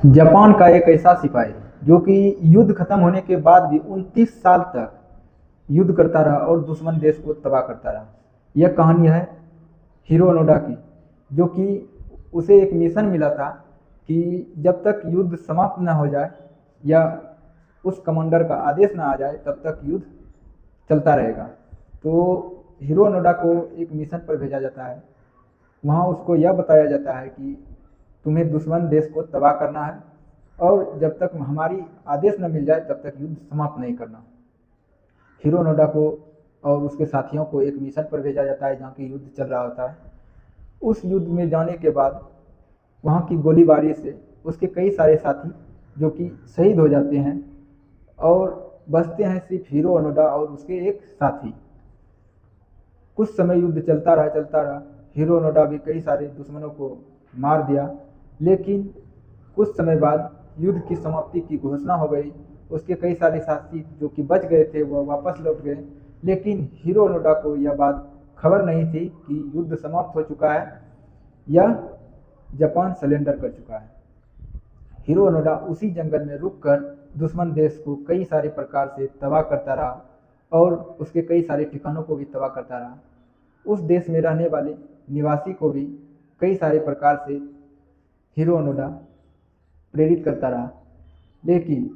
Japan का एक ऐसा सिपाही जो कि युद्ध खत्म होने के बाद भी 29 साल तक युद्ध करता रहा और दुश्मन देश को तबाह करता रहा। यह कहानी है हीरो ओनोडा की, जो कि उसे एक मिशन मिला था कि जब तक युद्ध समाप्त न हो जाए या उस कमांडर का आदेश न आ जाए तब तक युद्ध चलता रहेगा। तो हीरो ओनोडा को एक मिशन पर भेजा जाता है। वहाँ उसको यह बताया जाता है कि तुम्हें दुश्मन देश को तबाह करना है और जब तक हमारी आदेश न मिल जाए तब तक युद्ध समाप्त नहीं करना। हीरो ओनोडा को और उसके साथियों को एक मिशन पर भेजा जाता है जहाँ की युद्ध चल रहा होता है। उस युद्ध में जाने के बाद वहाँ की गोलीबारी से उसके कई सारे साथी जो कि शहीद हो जाते हैं और बचते हैं सिर्फ हीरो ओनोडा और उसके एक साथी। कुछ समय युद्ध चलता रहा। हीरो ओनोडा भी कई सारे दुश्मनों को मार दिया, लेकिन कुछ समय बाद युद्ध की समाप्ति की घोषणा हो गई। उसके कई सारे साथी जो कि बच गए थे वह वापस लौट गए, लेकिन हीरो ओनोडा को यह बात खबर नहीं थी कि युद्ध समाप्त हो चुका है या जापान सरेंडर कर चुका है। हीरो ओनोडा उसी जंगल में रुककर दुश्मन देश को कई सारे प्रकार से तबाह करता रहा और उसके कई सारे ठिकानों को भी तबाह करता रहा। उस देश में रहने वाले निवासी को भी कई सारे प्रकार से हीरो ओनोडा प्रेरित करता रहा। लेकिन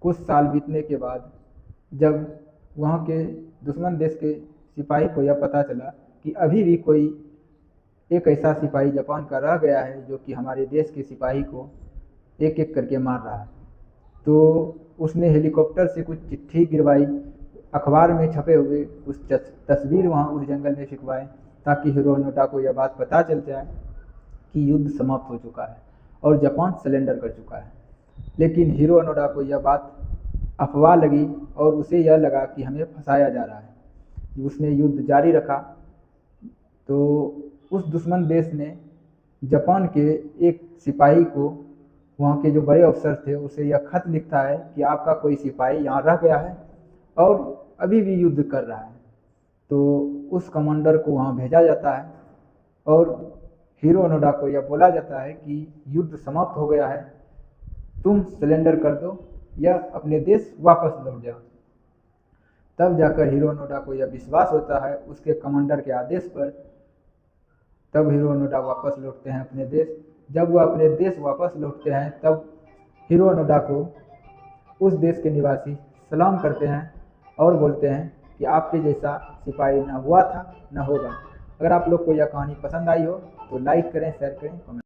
कुछ साल बीतने के बाद जब वहाँ के दुश्मन देश के सिपाही को यह पता चला कि अभी भी कोई एक ऐसा सिपाही जापान का रह गया है जो कि हमारे देश के सिपाही को एक एक करके मार रहा है, तो उसने हेलीकॉप्टर से कुछ चिट्ठी गिरवाई, अखबार में छपे हुए कुछ तस्वीर वहाँ उस जंगल में छिपवाए ताकि हीरो ओनोडा को यह बात पता चल जाए कि युद्ध समाप्त हो चुका है और जापान सरेंडर कर चुका है। लेकिन हीरो ओनोडा को यह बात अफवाह लगी और उसे यह लगा कि हमें फंसाया जा रहा है। उसने युद्ध जारी रखा। तो उस दुश्मन देश ने जापान के एक सिपाही को, वहाँ के जो बड़े अफसर थे, उसे यह खत लिखता है कि आपका कोई सिपाही यहाँ रह गया है और अभी भी युद्ध कर रहा है। तो उस कमांडर को वहाँ भेजा जाता है और हीरो ओनोडा को यह बोला जाता है कि युद्ध समाप्त हो गया है, तुम सरेंडर कर दो या अपने देश वापस लौट जाओ। तब जाकर हीरो ओनोडा को यह विश्वास होता है उसके कमांडर के आदेश पर। तब हीरो ओनोडा वापस लौटते हैं अपने देश। जब वह अपने देश वापस लौटते हैं तब हीरो ओनोडा को उस देश के निवासी सलाम करते हैं और बोलते हैं कि आपके जैसा सिपाही न हुआ था न होगा। अगर आप लोग को यह कहानी पसंद आई हो तो लाइक करें, शेयर करें, कमेंट